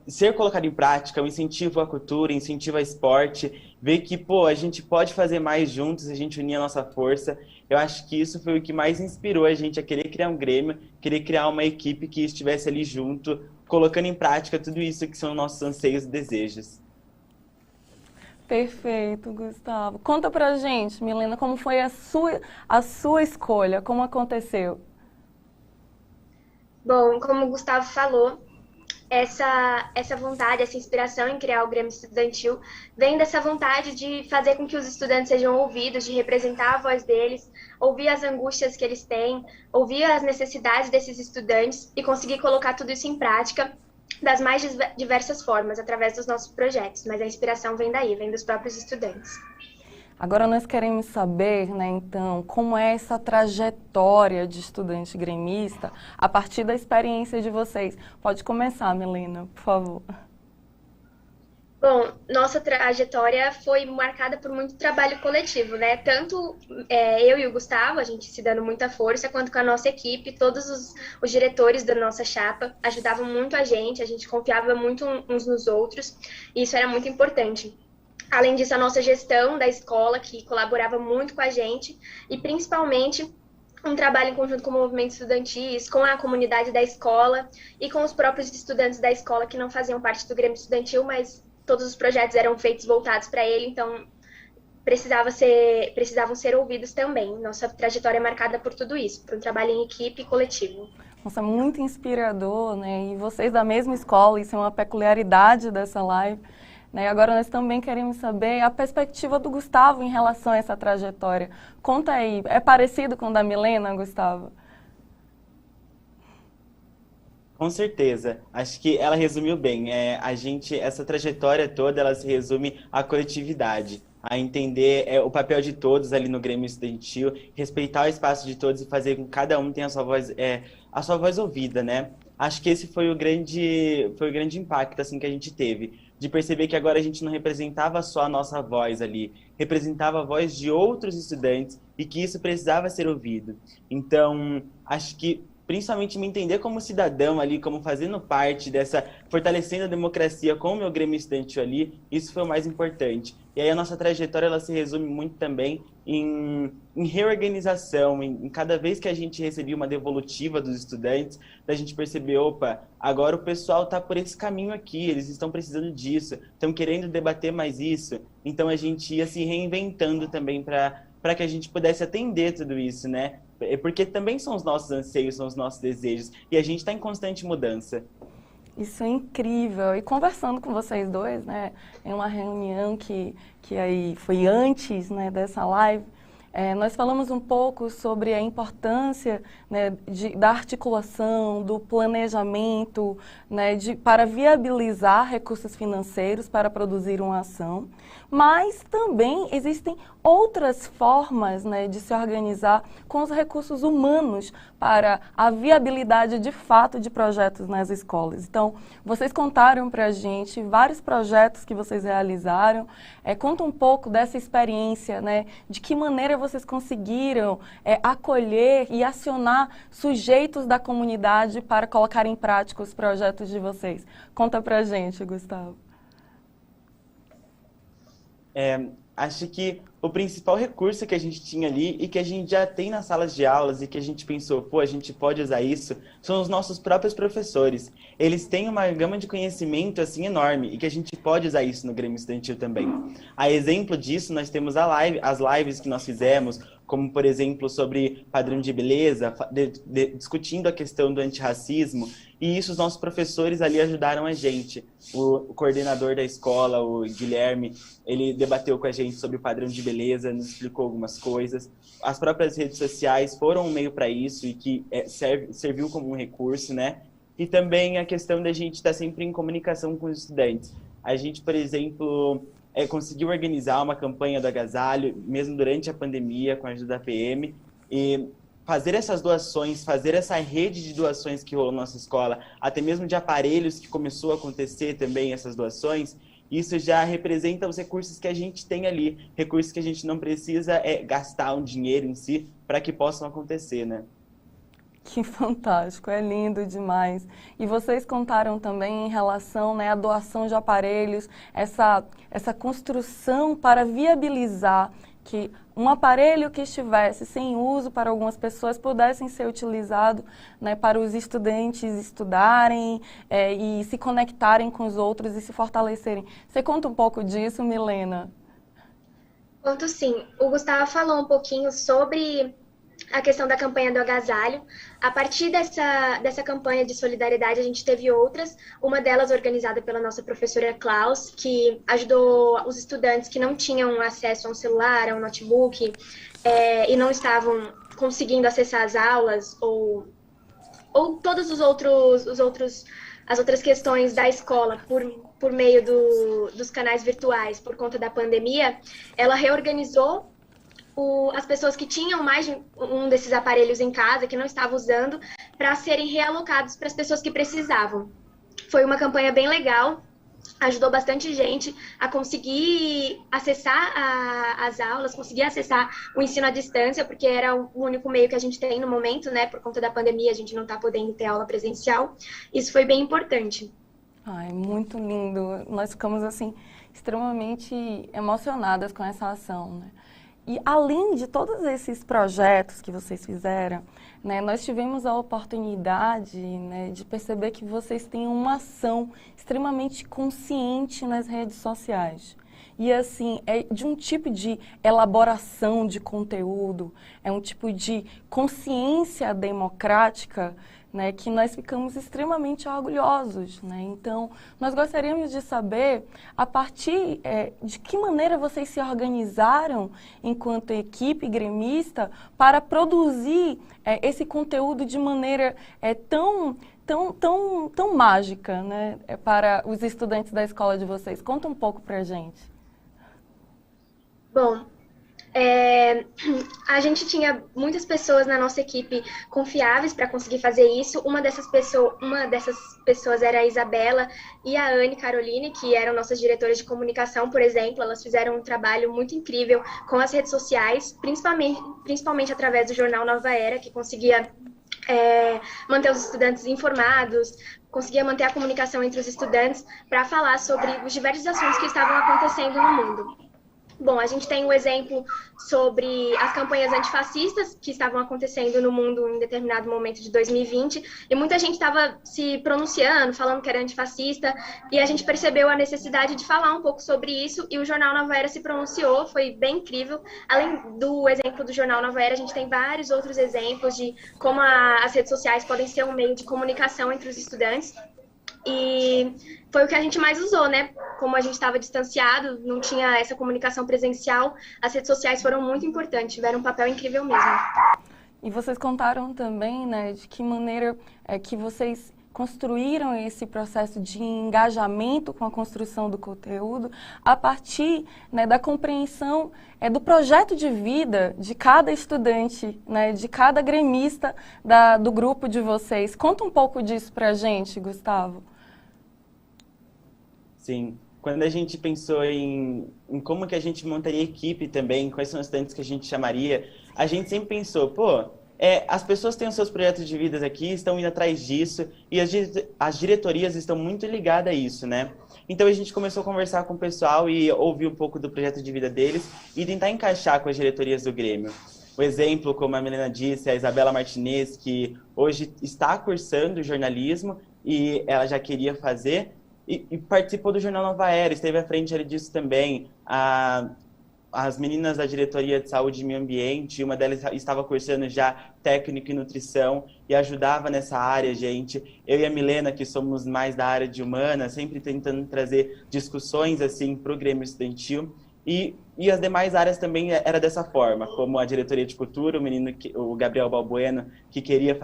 [SPEAKER 4] ser colocado em prática, o incentivo à cultura, incentivo ao esporte, ver que, pô, a gente pode fazer mais juntos, a gente unir a nossa força. Eu acho que isso foi o que mais inspirou a gente a querer criar um Grêmio, querer criar uma equipe que estivesse ali junto, colocando em prática tudo isso que são nossos anseios e desejos.
[SPEAKER 1] Perfeito, Gustavo. Conta pra gente, Milena, como foi a sua escolha, como aconteceu?
[SPEAKER 5] Bom, como o Gustavo falou, essa vontade, essa inspiração em criar o Grêmio Estudantil vem dessa vontade de fazer com que os estudantes sejam ouvidos, de representar a voz deles, ouvir as angústias que eles têm, ouvir as necessidades desses estudantes e conseguir colocar tudo isso em prática das mais diversas formas, através dos nossos projetos. Mas a inspiração vem daí, vem dos próprios estudantes.
[SPEAKER 1] Agora nós queremos saber, né, então, como é essa trajetória de estudante gremista a partir da experiência de vocês. Pode começar, Milena, por favor.
[SPEAKER 5] Bom, nossa trajetória foi marcada por muito trabalho coletivo, né? Tanto eu e o Gustavo, a gente se dando muita força, quanto com a nossa equipe, todos os diretores da nossa chapa ajudavam muito a gente confiava muito uns nos outros, e isso era muito importante. Além disso, a nossa gestão da escola, que colaborava muito com a gente, e principalmente um trabalho em conjunto com o movimento estudantis, com a comunidade da escola e com os próprios estudantes da escola que não faziam parte do Grêmio Estudantil, mas todos os projetos eram feitos voltados para ele, então precisavam ser ouvidos também. Nossa trajetória é marcada por tudo isso, por um trabalho em equipe e coletivo.
[SPEAKER 1] Nossa, muito inspirador, né? E vocês da mesma escola, isso é uma peculiaridade dessa live. Né? Agora nós também queremos saber a perspectiva do Gustavo em relação a essa trajetória. Conta aí, é parecido com o da Milena, Gustavo?
[SPEAKER 4] Com certeza. Acho que ela resumiu bem. Essa trajetória toda, ela se resume à coletividade, a entender o papel de todos ali no Grêmio Estudantil, respeitar o espaço de todos e fazer com que cada um tenha a sua voz ouvida, né? Acho que esse foi o grande impacto assim, que a gente teve, de perceber que agora a gente não representava só a nossa voz ali, representava a voz de outros estudantes e que isso precisava ser ouvido. Então, acho que principalmente me entender como cidadão ali, como fazendo parte dessa, fortalecendo a democracia com o meu Grêmio Estudantil ali, isso foi o mais importante. E aí a nossa trajetória, ela se resume muito também em reorganização, em cada vez que a gente recebia uma devolutiva dos estudantes, da gente perceber, opa, agora o pessoal está por esse caminho aqui, eles estão precisando disso, estão querendo debater mais isso. Então a gente ia se reinventando também para que a gente pudesse atender tudo isso, né? Porque também são os nossos anseios, são os nossos desejos, e a gente está em constante mudança.
[SPEAKER 1] Isso é incrível. E conversando com vocês dois, né, em uma reunião que aí foi antes, né, dessa live, nós falamos um pouco sobre a importância, né, da articulação, do planejamento, né, para viabilizar recursos financeiros para produzir uma ação, mas também existem outras formas, né, de se organizar com os recursos humanos para a viabilidade de fato de projetos nas escolas. Então, vocês contaram para a gente vários projetos que vocês realizaram. Conta um pouco dessa experiência, né, de que maneira vocês conseguiram acolher e acionar sujeitos da comunidade para colocar em prática os projetos de vocês. Conta para a gente, Gustavo.
[SPEAKER 4] Acho que o principal recurso que a gente tinha ali e que a gente já tem nas salas de aulas e que a gente pensou, pô, a gente pode usar isso, são os nossos próprios professores. Eles têm uma gama de conhecimento assim enorme e que a gente pode usar isso no Grêmio Estudantil também. A exemplo disso, nós temos as lives que nós fizemos, como, por exemplo, sobre padrão de beleza, discutindo a questão do antirracismo, e isso os nossos professores ali ajudaram a gente. O coordenador da escola, o Guilherme, ele debateu com a gente sobre o padrão de beleza, nos explicou algumas coisas. As próprias redes sociais foram um meio para isso e que serviu como um recurso, né? E também a questão da gente estar sempre em comunicação com os estudantes. A gente, por exemplo, conseguiu organizar uma campanha do agasalho, mesmo durante a pandemia, com a ajuda da PM, e fazer essas doações, fazer essa rede de doações que rolou na nossa escola, até mesmo de aparelhos que começou a acontecer também essas doações, isso já representa os recursos que a gente tem ali, recursos que a gente não precisa gastar um dinheiro em si para que possam acontecer, né?
[SPEAKER 1] Que fantástico, é lindo demais. E vocês contaram também em relação, né, à doação de aparelhos, essa construção para viabilizar que um aparelho que estivesse sem uso para algumas pessoas pudessem ser utilizado, né, para os estudantes estudarem e se conectarem com os outros e se fortalecerem. Você conta um pouco disso, Milena?
[SPEAKER 5] Conto sim. O Gustavo falou um pouquinho sobre a questão da campanha do agasalho. A partir dessa campanha de solidariedade, a gente teve outras. Uma delas organizada pela nossa professora Klaus, que ajudou os estudantes que não tinham acesso a um celular, a um notebook, e não estavam conseguindo acessar as aulas ou todos as outras questões da escola por meio dos canais virtuais por conta da pandemia. Ela reorganizou as pessoas que tinham mais de um desses aparelhos em casa, que não estavam usando, para serem realocados para as pessoas que precisavam. Foi uma campanha bem legal, ajudou bastante gente a conseguir acessar as aulas, conseguir acessar o ensino à distância, porque era o único meio que a gente tem no momento, né? Por conta da pandemia, a gente não está podendo ter aula presencial. Isso foi bem importante.
[SPEAKER 1] Ai, muito lindo. Nós ficamos, assim, extremamente emocionadas com essa ação, né? E além de todos esses projetos que vocês fizeram, né, nós tivemos a oportunidade, né, de perceber que vocês têm uma ação extremamente consciente nas redes sociais. E assim, é de um tipo de elaboração de conteúdo, é um tipo de consciência democrática, né, que nós ficamos extremamente orgulhosos, né? Então, nós gostaríamos de saber, a partir de que maneira vocês se organizaram enquanto equipe gremista para produzir esse conteúdo de maneira tão mágica, né, para os estudantes da escola de vocês. Conta um pouco pra gente.
[SPEAKER 5] Bom, a gente tinha muitas pessoas na nossa equipe confiáveis para conseguir fazer isso. Uma dessas pessoas era a Isabela e a Anne Caroline, que eram nossas diretoras de comunicação, por exemplo. Elas fizeram um trabalho muito incrível com as redes sociais, principalmente através do jornal Nova Era, que conseguia manter os estudantes informados, conseguia manter a comunicação entre os estudantes para falar sobre os diversos assuntos que estavam acontecendo no mundo. Bom, a gente tem um exemplo sobre as campanhas antifascistas que estavam acontecendo no mundo em determinado momento de 2020, e muita gente estava se pronunciando, falando que era antifascista, e a gente percebeu a necessidade de falar um pouco sobre isso, e o Jornal Nova Era se pronunciou, foi bem incrível. Além do exemplo do Jornal Nova Era, a gente tem vários outros exemplos de como as redes sociais podem ser um meio de comunicação entre os estudantes. E foi o que a gente mais usou, né? Como a gente estava distanciado, não tinha essa comunicação presencial, as redes sociais foram muito importantes, tiveram um papel incrível mesmo.
[SPEAKER 1] E vocês contaram também, né, de que maneira que vocês construíram esse processo de engajamento com a construção do conteúdo a partir, né, da compreensão do projeto de vida de cada estudante, né, de cada gremista do grupo de vocês. Conta um pouco disso pra gente, Gustavo.
[SPEAKER 4] Sim, quando a gente pensou em como que a gente montaria equipe também, quais são os estudantes que a gente chamaria, a gente sempre pensou, as pessoas têm os seus projetos de vida aqui, estão indo atrás disso, e as diretorias estão muito ligadas a isso, né? Então a gente começou a conversar com o pessoal e ouvir um pouco do projeto de vida deles e tentar encaixar com as diretorias do Grêmio. O exemplo, como a Milena disse, é a Isabela Martinez, que hoje está cursando jornalismo e ela já queria fazer, e participou do Jornal Nova Era, esteve à frente disso também. As meninas da diretoria de saúde e meio ambiente, uma delas estava cursando já técnico em nutrição e ajudava nessa área, gente. Eu e a Milena, que somos mais da área de humanas, sempre tentando trazer discussões assim para o Grêmio Estudantil. E as demais áreas também era dessa forma, como a diretoria de cultura, o Gabriel Balbueno, que quer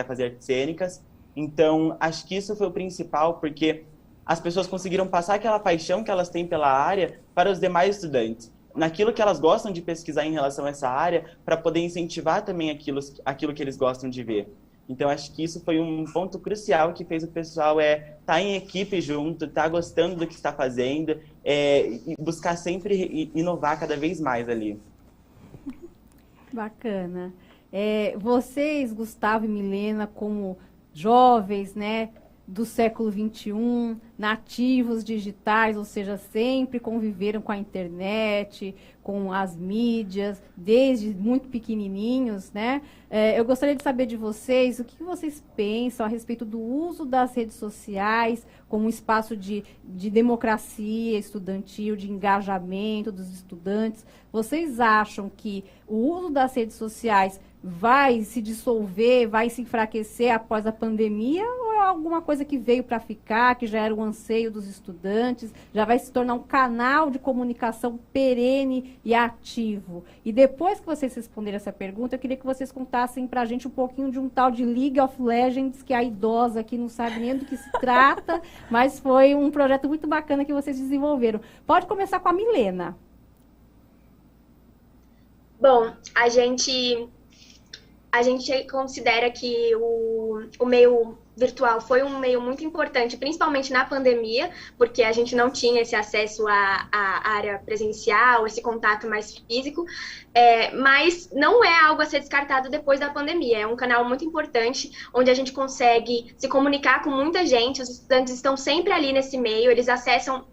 [SPEAKER 4] fazer artes cênicas. Então, acho que isso foi o principal, porque as pessoas conseguiram passar aquela paixão que elas têm pela área para os demais estudantes, naquilo que elas gostam de pesquisar em relação a essa área, para poder incentivar também aquilo que eles gostam de ver. Então, acho que isso foi um ponto crucial que fez o pessoal estar em equipe junto, estar gostando do que está fazendo, e buscar sempre inovar cada vez mais ali.
[SPEAKER 2] Bacana. Vocês, Gustavo e Milena, como jovens, né, do século XXI, nativos digitais, ou seja, sempre conviveram com a internet, com as mídias, desde muito pequenininhos, né? Eu gostaria de saber de vocês o que vocês pensam a respeito do uso das redes sociais como um espaço de democracia estudantil, de engajamento dos estudantes. Vocês acham que o uso das redes sociais vai se dissolver, vai se enfraquecer após a pandemia, ou é alguma coisa que veio para ficar, que já era um anseio dos estudantes, já vai se tornar um canal de comunicação perene e ativo? E depois que vocês responderem essa pergunta, eu queria que vocês contassem para a gente um pouquinho de um tal de League of Legends, que a idosa aqui não sabe nem do que se trata, mas foi um projeto muito bacana que vocês desenvolveram. Pode começar com a Milena.
[SPEAKER 5] Bom, a gente considera que o meio virtual foi um meio muito importante, principalmente na pandemia, porque a gente não tinha esse acesso à área presencial, esse contato mais físico, mas não é algo a ser descartado depois da pandemia. É um canal muito importante, onde a gente consegue se comunicar com muita gente, os estudantes estão sempre ali nesse meio, eles acessam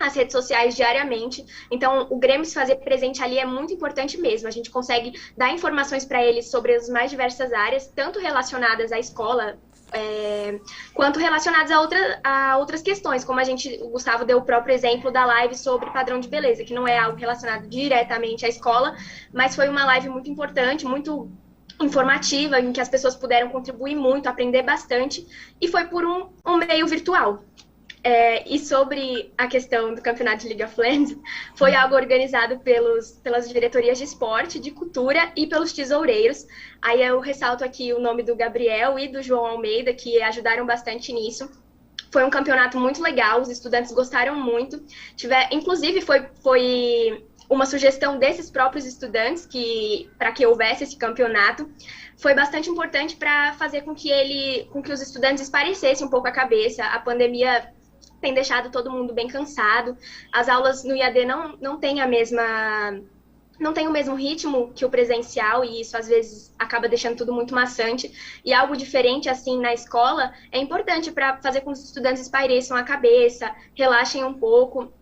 [SPEAKER 5] as redes sociais diariamente, então o Grêmio se fazer presente ali é muito importante mesmo. A gente consegue dar informações para eles sobre as mais diversas áreas, tanto relacionadas à escola, quanto relacionadas a outras questões, como o Gustavo deu o próprio exemplo da live sobre padrão de beleza, que não é algo relacionado diretamente à escola, mas foi uma live muito importante, muito informativa, em que as pessoas puderam contribuir muito, aprender bastante, e foi por um meio virtual. E sobre a questão do campeonato de League of Legends, foi algo organizado pelas diretorias de esporte, de cultura e pelos tesoureiros. Aí eu ressalto aqui o nome do Gabriel e do João Almeida, que ajudaram bastante nisso. Foi um campeonato muito legal, os estudantes gostaram muito. Inclusive, foi uma sugestão desses próprios estudantes para que houvesse esse campeonato. Foi bastante importante para fazer com que os estudantes esparecessem um pouco a cabeça. A pandemia tem deixado todo mundo bem cansado. As aulas no IAD não têm o mesmo ritmo que o presencial, e isso às vezes acaba deixando tudo muito maçante. E algo diferente assim na escola é importante para fazer com que os estudantes espaireçam a cabeça, relaxem um pouco,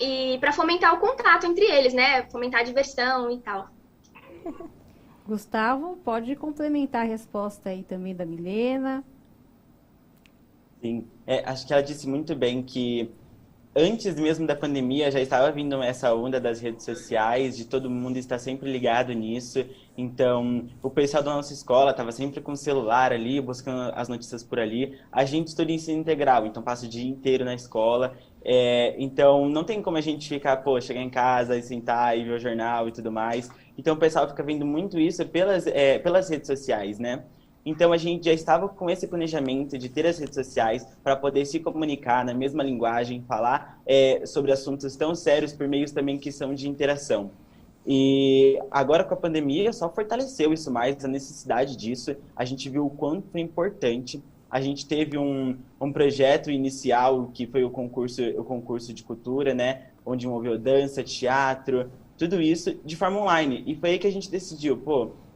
[SPEAKER 5] e para fomentar o contato entre eles, né? Fomentar a diversão e tal.
[SPEAKER 2] Gustavo, pode complementar a resposta aí também da Milena.
[SPEAKER 4] Sim, acho que ela disse muito bem que antes mesmo da pandemia já estava vindo essa onda das redes sociais, de todo mundo estar sempre ligado nisso. Então, o pessoal da nossa escola estava sempre com o celular ali, buscando as notícias por ali. A gente estuda ensino integral, então passa o dia inteiro na escola. Então, não tem como a gente ficar, chegar em casa e sentar e ver o jornal e tudo mais. Então, o pessoal fica vendo muito isso pelas redes sociais, né? Então, a gente já estava com esse planejamento de ter as redes sociais para poder se comunicar na mesma linguagem, falar sobre assuntos tão sérios por meios também que são de interação. E agora, com a pandemia, só fortaleceu isso mais, a necessidade disso. A gente viu o quanto foi importante. A gente teve um projeto inicial, que foi o concurso de cultura, né? Onde envolveu dança, teatro, tudo isso de forma online. E foi aí que a gente decidiu,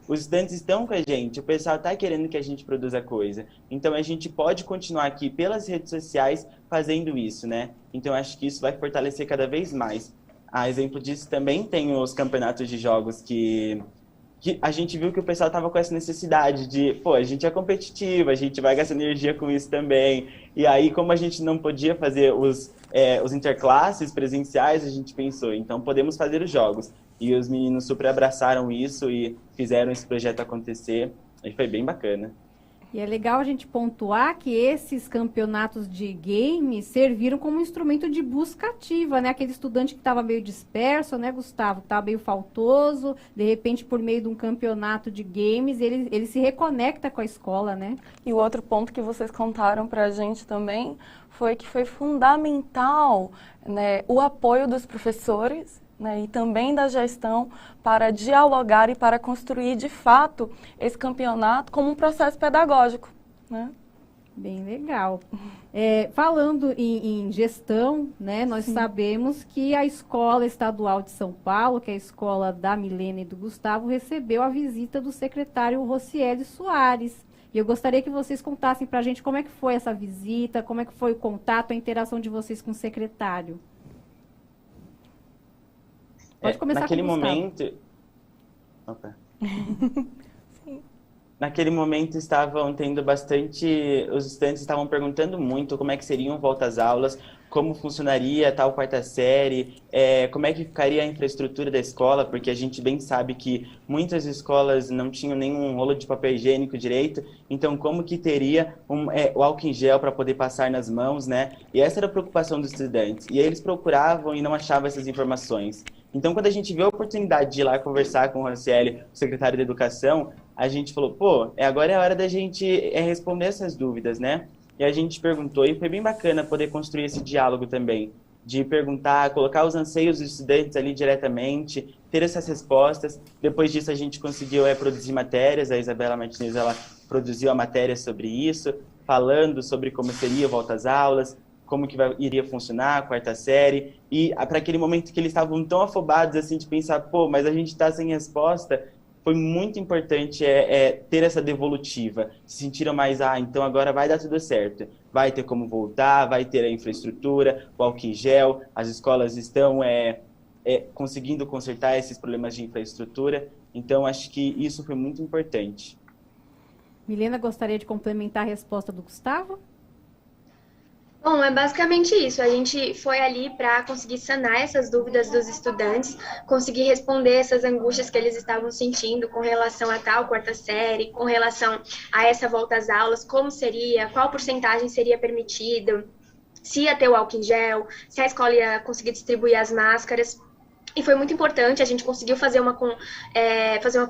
[SPEAKER 4] os estudantes estão com a gente, o pessoal está querendo que a gente produza coisa. Então, a gente pode continuar aqui pelas redes sociais fazendo isso, né? Então, acho que isso vai fortalecer cada vez mais. A exemplo disso, também tem os campeonatos de jogos que a gente viu que o pessoal estava com essa necessidade de, a gente é competitivo, a gente vai gastar energia com isso também. E aí, como a gente não podia fazer os interclasses presenciais, a gente pensou, então podemos fazer os jogos. E os meninos super abraçaram isso e fizeram esse projeto acontecer. E foi bem bacana.
[SPEAKER 2] E é legal a gente pontuar que esses campeonatos de games serviram como instrumento de busca ativa, né? Aquele estudante que estava meio disperso, né, Gustavo? Que estava meio faltoso, de repente, por meio de um campeonato de games, ele se reconecta com a escola, né?
[SPEAKER 1] E o outro ponto que vocês contaram para a gente também foi que foi fundamental, né, o apoio dos professores, né, e também da gestão para dialogar e para construir, de fato, esse campeonato como um processo pedagógico, né?
[SPEAKER 2] Bem legal. Falando em gestão, né, nós sabemos que a Escola Estadual de São Paulo, que é a escola da Milena e do Gustavo, recebeu a visita do secretário Rocieli Soares. E eu gostaria que vocês contassem para a gente como é que foi essa visita, como é que foi o contato, a interação de vocês com o secretário. Pode começar
[SPEAKER 4] naquele
[SPEAKER 2] com o Gustavo.
[SPEAKER 4] momento... Opa. Naquele momento estavam tendo bastante... Os estudantes estavam perguntando muito como é que seriam volta às aulas, como funcionaria a tal quarta série, como é que ficaria a infraestrutura da escola, porque a gente bem sabe que muitas escolas não tinham nenhum rolo de papel higiênico direito, então como que teria o álcool em gel para poder passar nas mãos, né? E essa era a preocupação dos estudantes. E aí eles procuravam e não achavam essas informações. Então, quando a gente viu a oportunidade de ir lá conversar com o Rocieli, o secretário da Educação, a gente falou, pô, agora é a hora da gente responder essas dúvidas, né? E a gente perguntou, e foi bem bacana poder construir esse diálogo também, de perguntar, colocar os anseios dos estudantes ali diretamente, ter essas respostas. Depois disso, a gente conseguiu produzir matérias, a Isabela Martinez, ela produziu a matéria sobre isso, falando sobre como seria a volta às aulas, como que iria funcionar a quarta série, e para aquele momento que eles estavam tão afobados, assim, de pensar, pô, mas a gente está sem resposta, foi muito importante ter essa devolutiva, se sentiram mais, então agora vai dar tudo certo, vai ter como voltar, vai ter a infraestrutura, o álcool em gel, as escolas estão conseguindo consertar esses problemas de infraestrutura, então acho que isso foi muito importante.
[SPEAKER 2] Milena, gostaria de complementar a resposta do Gustavo?
[SPEAKER 5] Bom, é basicamente isso. A gente foi ali para conseguir sanar essas dúvidas dos estudantes, conseguir responder essas angústias que eles estavam sentindo com relação a tal quarta série, com relação a essa volta às aulas, como seria, qual porcentagem seria permitido, se ia ter o álcool em gel, se a escola ia conseguir distribuir as máscaras. E foi muito importante, a gente conseguiu fazer uma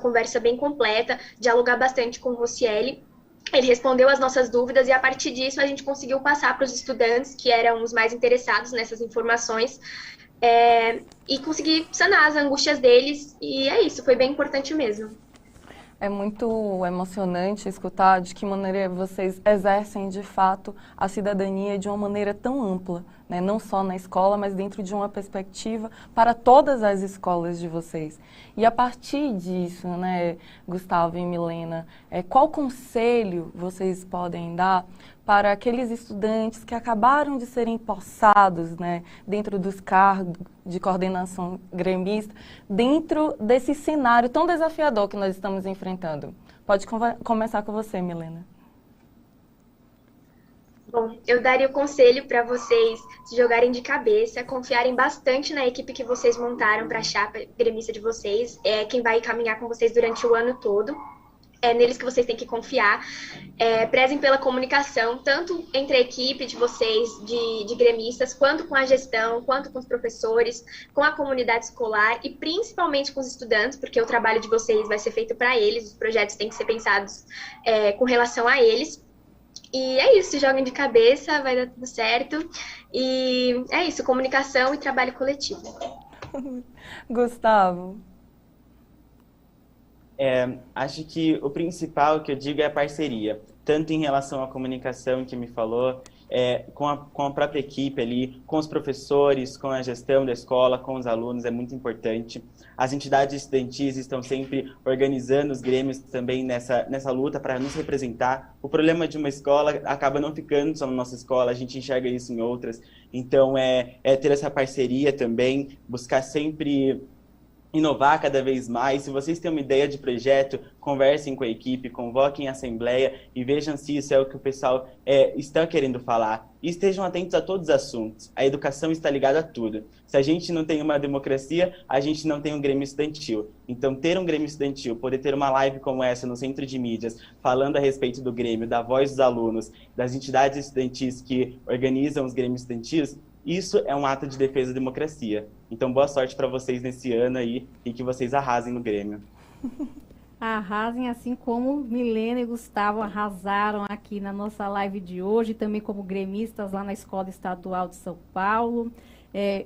[SPEAKER 5] conversa bem completa, dialogar bastante com o Rocieli. Ele respondeu as nossas dúvidas e, a partir disso, a gente conseguiu passar para os estudantes, que eram os mais interessados nessas informações, e conseguir sanar as angústias deles. E é isso, foi bem importante mesmo.
[SPEAKER 1] É muito emocionante escutar de que maneira vocês exercem, de fato, a cidadania de uma maneira tão ampla, né? Não só na escola, mas dentro de uma perspectiva para todas as escolas de vocês. E a partir disso, né, Gustavo e Milena, qual conselho vocês podem dar para aqueles estudantes que acabaram de serem possados, né, dentro dos cargos de coordenação gremista, dentro desse cenário tão desafiador que nós estamos enfrentando? Pode começar com você, Milena.
[SPEAKER 5] Bom, eu daria o conselho para vocês se jogarem de cabeça, confiarem bastante na equipe que vocês montaram para a chapa gremista de vocês, quem vai caminhar com vocês durante o ano todo. É neles que vocês têm que confiar. Prezem pela comunicação, tanto entre a equipe de vocês, de gremistas, quanto com a gestão, quanto com os professores, com a comunidade escolar e principalmente com os estudantes, porque o trabalho de vocês vai ser feito para eles, os projetos têm que ser pensados com relação a eles. E é isso, se joguem de cabeça, vai dar tudo certo. E é isso, comunicação e trabalho coletivo.
[SPEAKER 1] Gustavo.
[SPEAKER 4] Acho que o principal que eu digo é a parceria, tanto em relação à comunicação que me falou, com a própria equipe ali, com os professores, com a gestão da escola, com os alunos, é muito importante. As entidades estudantis estão sempre organizando os grêmios também nessa luta para nos representar. O problema de uma escola acaba não ficando só na nossa escola, a gente enxerga isso em outras. Então, ter essa parceria também, buscar sempre inovar cada vez mais. Se vocês têm uma ideia de projeto, conversem com a equipe, convoquem a assembleia e vejam se isso é o que o pessoal está querendo falar. E estejam atentos a todos os assuntos. A educação está ligada a tudo. Se a gente não tem uma democracia, a gente não tem um grêmio estudantil. Então, ter um grêmio estudantil, poder ter uma live como essa no Centro de Mídias, falando a respeito do grêmio, da voz dos alunos, das entidades estudantis que organizam os grêmios estudantis, isso é um ato de defesa da democracia. Então, boa sorte para vocês nesse ano aí e que vocês arrasem no Grêmio.
[SPEAKER 2] Arrasem, assim como Milena e Gustavo arrasaram aqui na nossa live de hoje, também como gremistas lá na Escola Estadual de São Paulo.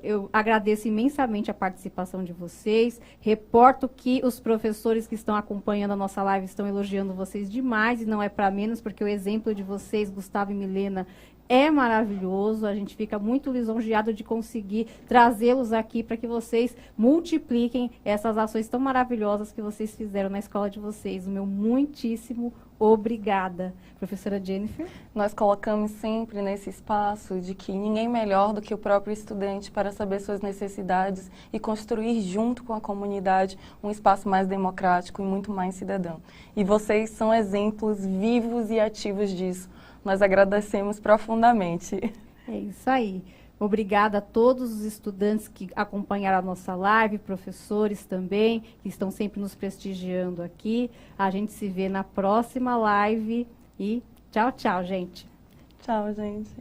[SPEAKER 2] Eu agradeço imensamente a participação de vocês. Reporto que os professores que estão acompanhando a nossa live estão elogiando vocês demais, e não é para menos, porque o exemplo de vocês, Gustavo e Milena, é maravilhoso. A gente fica muito lisonjeado de conseguir trazê-los aqui para que vocês multipliquem essas ações tão maravilhosas que vocês fizeram na escola de vocês. O meu muitíssimo obrigada. Professora Jennifer?
[SPEAKER 1] Nós colocamos sempre nesse espaço de que ninguém melhor do que o próprio estudante para saber suas necessidades e construir junto com a comunidade um espaço mais democrático e muito mais cidadão. E vocês são exemplos vivos e ativos disso. Nós agradecemos profundamente.
[SPEAKER 2] É isso aí. Obrigada a todos os estudantes que acompanharam a nossa live, professores também, que estão sempre nos prestigiando aqui. A gente se vê na próxima live e tchau, tchau, gente.
[SPEAKER 1] Tchau, gente.